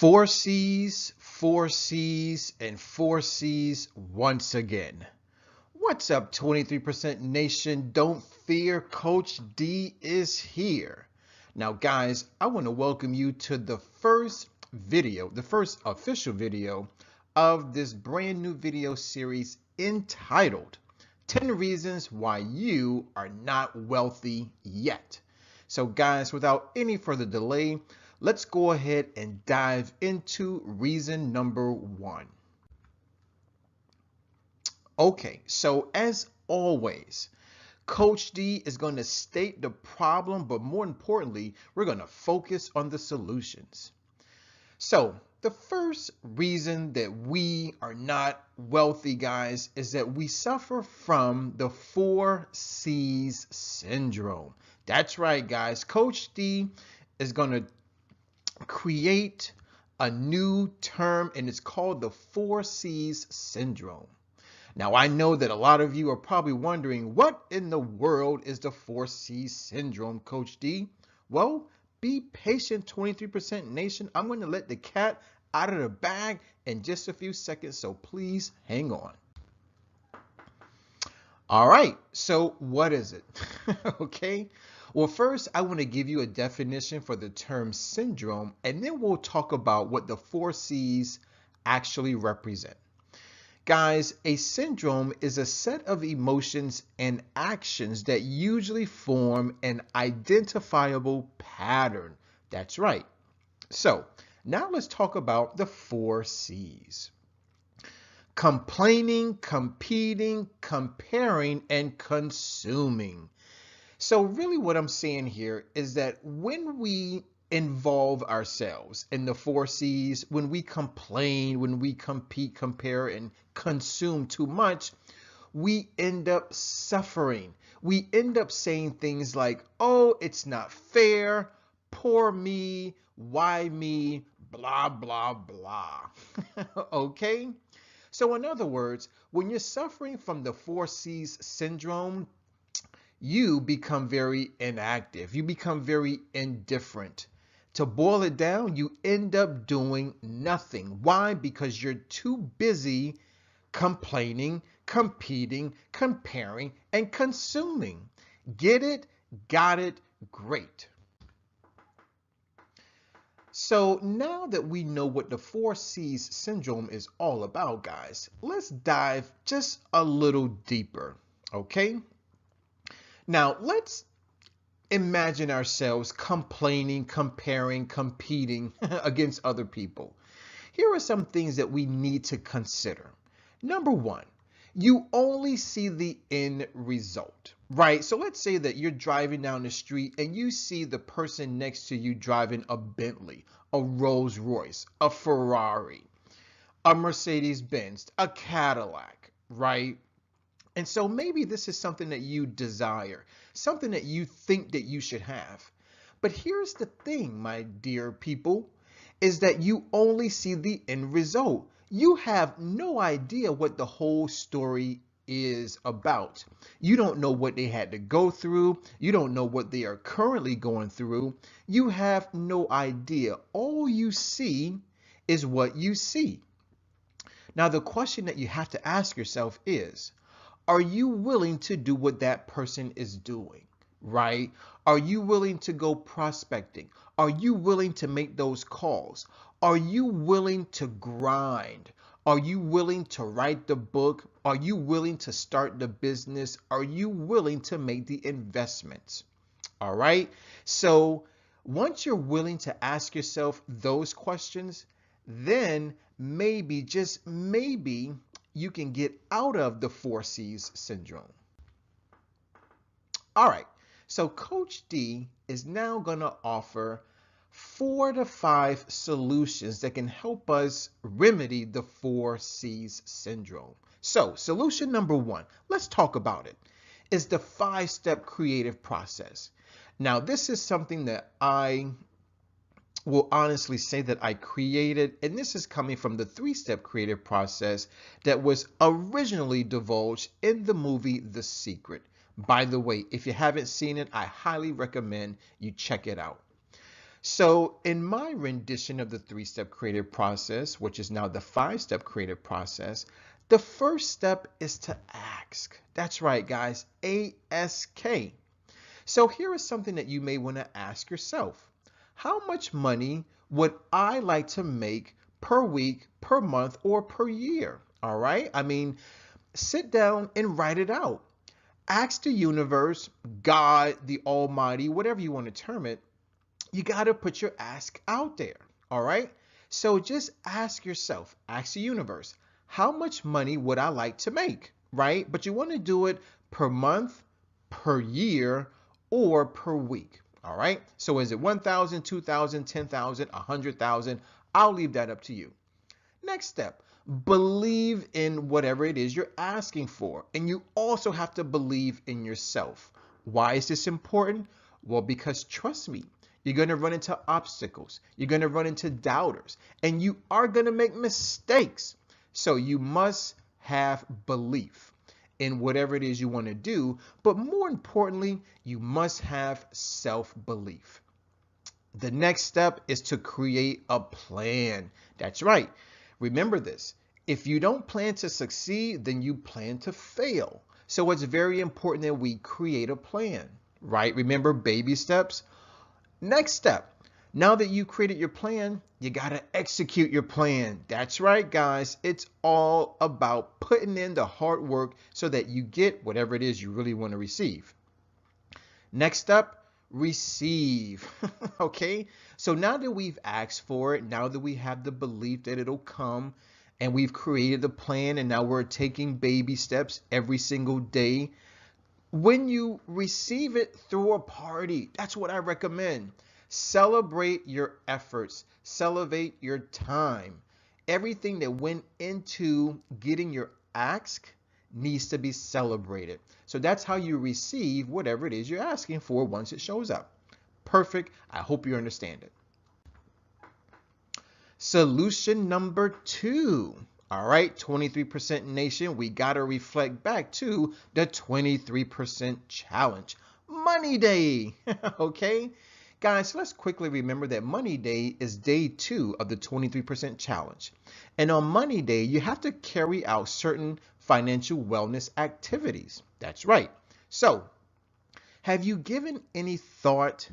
Four C's, and four C's once again. What's up, 23% Nation? Don't fear, Coach D is here. Now, guys, I want to welcome you to the first official video of this brand new video series entitled 10 Reasons Why You Are Not Wealthy Yet. So, guys, without any further delay, let's go ahead and dive into reason number one. Okay, so as always, Coach D is going to state the problem, but more importantly, we're going to focus on the solutions. So the first reason that we are not wealthy, guys, is that we suffer from the 4C's syndrome. That's right, guys. Coach D is going to create a new term, and it's called the 4C's syndrome. Now, I know that a lot of you are probably wondering, what in the world is the 4C's syndrome, Coach D? Well, be patient, 23% Nation. I'm going to let the cat out of the bag in just a few seconds, so please hang on. All right, so what is it? Okay. Well, first, I want to give you a definition for the term syndrome, and then we'll talk about what the 4C's actually represent. Guys, a syndrome is a set of emotions and actions that usually form an identifiable pattern. That's right. So, now let's talk about the 4C's. Complaining, competing, comparing, and consuming. So really what I'm saying here is that when we involve ourselves in the 4C's, when we complain, when we compete, compare, and consume too much, we end up suffering. We end up saying things like, oh, it's not fair, poor me, why me, blah, blah, blah. Okay? So in other words, when you're suffering from the 4C's syndrome, you become very inactive. You become very indifferent. To boil it down, you end up doing nothing. Why? Because you're too busy complaining, competing, comparing, and consuming. Get it? Got it? Great. So now that we know what the 4C's syndrome is all about, guys, let's dive just a little deeper, okay? Now, let's imagine ourselves complaining, comparing, competing against other people. Here are some things that we need to consider. Number one, you only see the end result, right? So let's say that you're driving down the street and you see the person next to you driving a Bentley, a Rolls Royce, a Ferrari, a Mercedes-Benz, a Cadillac, right? And so maybe this is something that you desire, something that you think that you should have. But here's the thing, my dear people, is that you only see the end result. You have no idea what the whole story is about. You don't know what they had to go through. You don't know what they are currently going through. You have no idea. All you see is what you see. Now, the question that you have to ask yourself is, are you willing to do what that person is doing, right? Are you willing to go prospecting? Are you willing to make those calls? Are you willing to grind? Are you willing to write the book? Are you willing to start the business? Are you willing to make the investments? All right. So once you're willing to ask yourself those questions, then maybe, just maybe, you can get out of the 4C's syndrome. All right, so Coach D is now going to offer 4 to 5 solutions that can help us remedy the 4C's syndrome. So solution number 1, let's talk about it, is the 5-step creative process. Now, this is something that I will honestly say that I created, and this is coming from the 3-step creative process that was originally divulged in the movie The Secret. By the way, if you haven't seen it, I highly recommend you check it out. So in my rendition of the three-step creative process, which is now the five-step creative process, the first step is to ask. That's right, guys, ASK. So here is something that you may want to ask yourself. How much money would I like to make per week, per month, or per year? All right. I mean, sit down and write it out. Ask the universe, God, the Almighty, whatever you want to term it. You got to put your ask out there. All right. So just ask yourself, ask the universe, how much money would I like to make? Right. But you want to do it per month, per year, or per week. All right. So is it 1,000, 2,000, 10,000, 100,000? I'll leave that up to you. Next step, believe in whatever it is you're asking for. And you also have to believe in yourself. Why is this important? Well, because trust me, you're going to run into obstacles. You're going to run into doubters. And you are going to make mistakes. So you must have belief in whatever it is you want to do. But more importantly, you must have self-belief. The next step is to create a plan. That's right. Remember this. If you don't plan to succeed, then you plan to fail. So it's very important that we create a plan, right? Remember baby steps? Next step. Now that you created your plan, you got to execute your plan. That's right, guys. It's all about putting in the hard work so that you get whatever it is you really want to receive. Next up, receive. Okay, so now that we've asked for it, now that we have the belief that it'll come, and we've created the plan, and now we're taking baby steps every single day. When you receive it, through a party. That's what I recommend. Celebrate your efforts, celebrate your time. Everything that went into getting your ask needs to be celebrated. So that's how you receive whatever it is you're asking for once it shows up. Perfect. I hope you understand it. Solution number 2. All right, 23% nation, we got to reflect back to the 23% challenge. Money Day. Okay, guys, let's quickly remember that Money Day is day 2 of the 23% challenge. And on Money Day, you have to carry out certain financial wellness activities. That's right. So, have you given any thought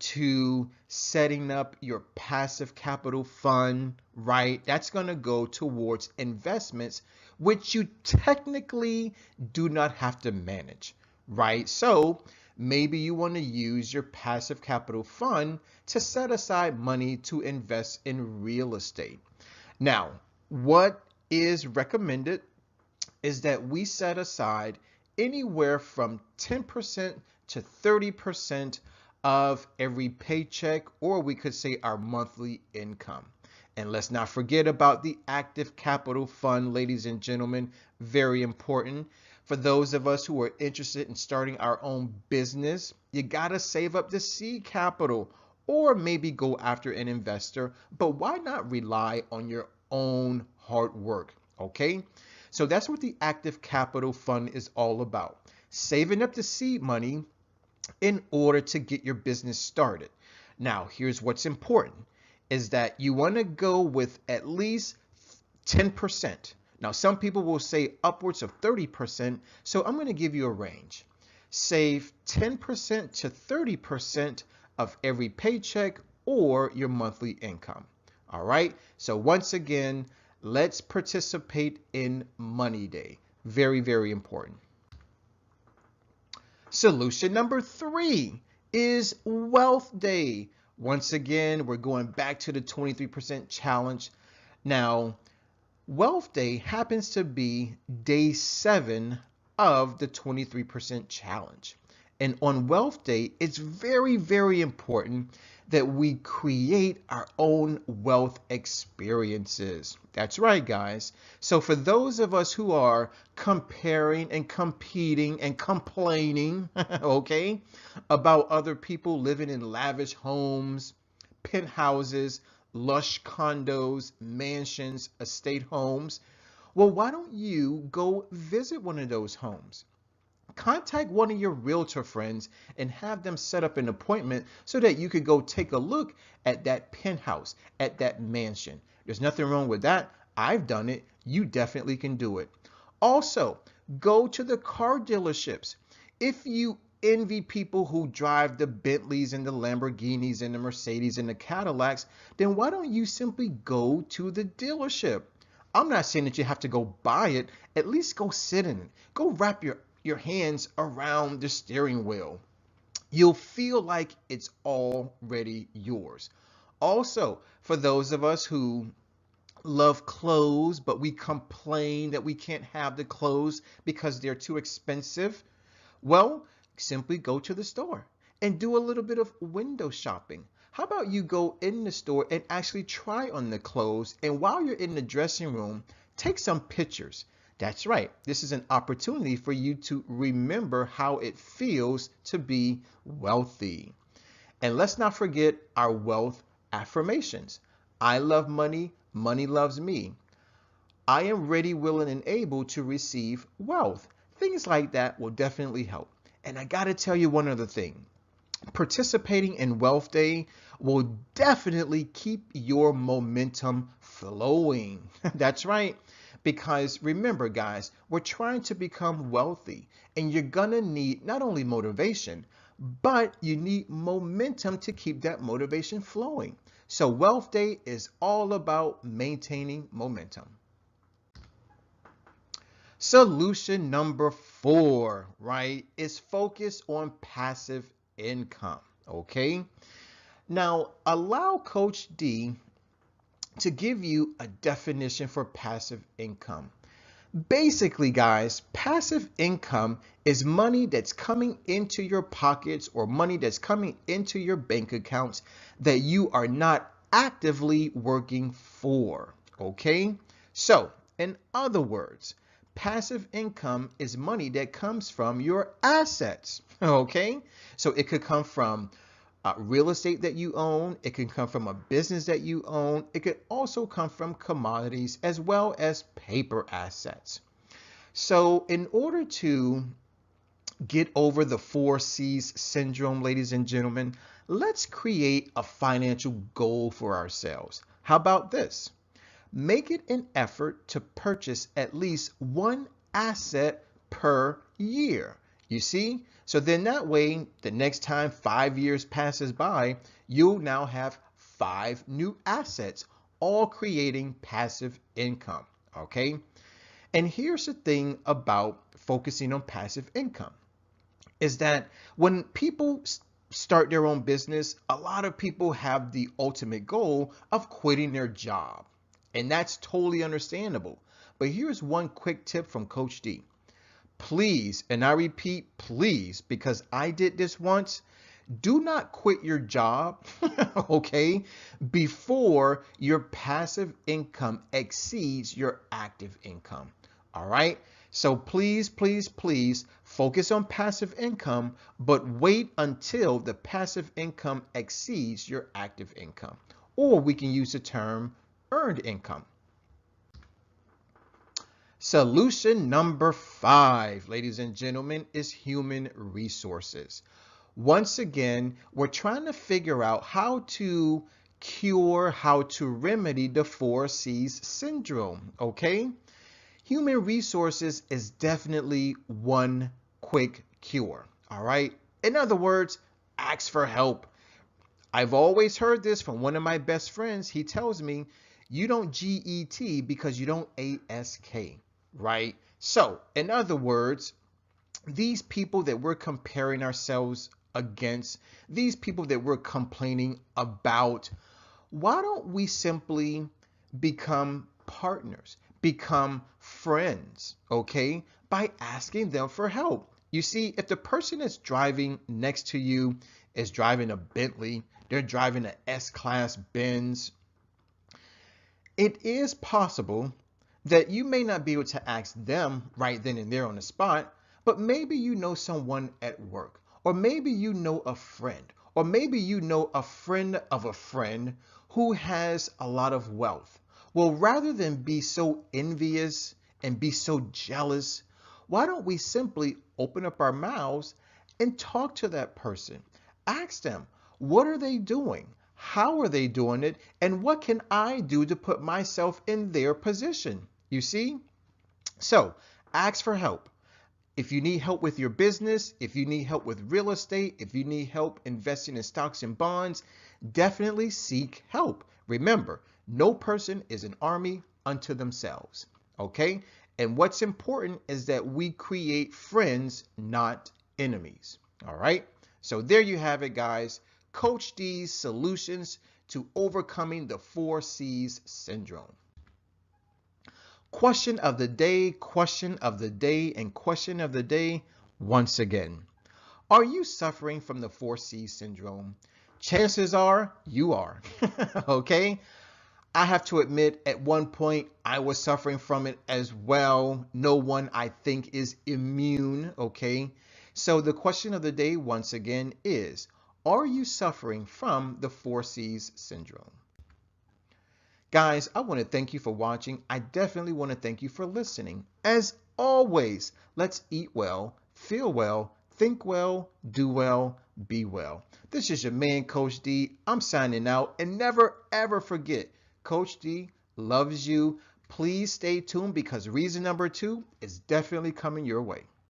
to setting up your passive capital fund, right? That's going to go towards investments, which you technically do not have to manage, right? So maybe you want to use your passive capital fund to set aside money to invest in real estate. Now, what is recommended is that we set aside anywhere from 10% to 30% of every paycheck, or we could say our monthly income. And let's not forget about the active capital fund, ladies and gentlemen, very important. For those of us who are interested in starting our own business, you gotta save up the seed capital or maybe go after an investor, but why not rely on your own hard work, okay? So that's what the active capital fund is all about. Saving up the seed money in order to get your business started. Now, here's what's important is that you want to go with at least 10%. Now, some people will say upwards of 30%, so I'm going to give you a range. Save 10% to 30% of every paycheck or your monthly income. All right, so once again, let's participate in Money Day. Very, very important. Solution number 3 is Wealth Day. Once again, we're going back to the 23% challenge. Now, Wealth Day happens to be day 7 of the 23% challenge. And on Wealth Day, it's very, very important that we create our own wealth experiences. That's right, guys. So for those of us who are comparing and competing and complaining, okay, about other people living in lavish homes, penthouses, lush condos, mansions, estate homes, well, why don't you go visit one of those homes? contact one of your realtor friends and have them set up an appointment so that you could go take a look at that penthouse, at that mansion. There's nothing wrong with that. I've done it. You definitely can do it. Also, go to the car dealerships. If you envy people who drive the Bentleys and the Lamborghinis and the Mercedes and the Cadillacs, then why don't you simply go to the dealership? I'm not saying that you have to go buy it. At least go sit in it. Go wrap your hands around the steering wheel. You'll feel like it's already yours. Also, for those of us who love clothes, but we complain that we can't have the clothes because they're too expensive, well, simply go to the store and do a little bit of window shopping. How about you go in the store and actually try on the clothes, and while you're in the dressing room, take some pictures. That's right. This is an opportunity for you to remember how it feels to be wealthy. And let's not forget our wealth affirmations. I love money. Money loves me. I am ready, willing, and able to receive wealth. Things like that will definitely help. And I got to tell you one other thing. Participating in Wealth Day will definitely keep your momentum flowing. That's right. Because remember, guys, we're trying to become wealthy, and you're going to need not only motivation, but you need momentum to keep that motivation flowing. So Wealth Day is all about maintaining momentum. Solution number 4, right, is focus on passive income. Okay. Now, allow Coach D to give you a definition for passive income. Basically, guys, passive income is money that's coming into your pockets or money that's coming into your bank accounts that you are not actively working for. Okay? So, in other words, passive income is money that comes from your assets. Okay? So it could come from real estate that you own. It can come from a business that you own. It could also come from commodities as well as paper assets. So in order to get over the 4Cs syndrome, ladies and gentlemen, let's create a financial goal for ourselves. How about this? Make it an effort to purchase at least one asset per year. You see? So then that way, the next time 5 years passes by, you'll now have 5 new assets, all creating passive income. Okay? And here's the thing about focusing on passive income is that when people start their own business, a lot of people have the ultimate goal of quitting their job. And that's totally understandable. But here's one quick tip from Coach D. Please, and I repeat, please, because I did this once, do not quit your job, okay, before your passive income exceeds your active income. All right. So please, please, please focus on passive income, but wait until the passive income exceeds your active income. Or we can use the term earned income. Solution number 5, ladies and gentlemen, is human resources. Once again, we're trying to figure out how to cure, how to remedy the 4Cs syndrome, okay? Human resources is definitely one quick cure, all right? In other words, ask for help. I've always heard this from one of my best friends. He tells me, you don't GET because you don't ASK, right? So, in other words, these people that we're comparing ourselves against, these people that we're complaining about, why don't we simply become partners, become friends, okay, by asking them for help? You see, if the person that's driving next to you is driving a Bentley, they're driving an S-Class Benz, it is possible that you may not be able to ask them right then and there on the spot, but maybe you know someone at work, or maybe you know a friend, or maybe you know a friend of a friend who has a lot of wealth. Well, rather than be so envious and be so jealous, why don't we simply open up our mouths and talk to that person? Ask them, what are they doing? How are they doing it? And what can I do to put myself in their position? You see? So ask for help. If you need help with your business, if you need help with real estate, if you need help investing in stocks and bonds, definitely seek help. Remember, no person is an army unto themselves. Okay? And what's important is that we create friends, not enemies. All right? So there you have it, guys. Coach D's solutions to overcoming the 4C's syndrome. Question of the day, question of the day, and question of the day once again. Are you suffering from the 4C syndrome? Chances are you are. Okay? I have to admit, at one point, I was suffering from it as well. No one, I think, is immune. Okay? So the question of the day once again is, are you suffering from the 4C's syndrome? Guys, I want to thank you for watching. I definitely want to thank you for listening. As always, let's eat well, feel well, think well, do well, be well. This is your man, Coach D. I'm signing out. And never, ever forget, Coach D loves you. Please stay tuned because reason number 2 is definitely coming your way.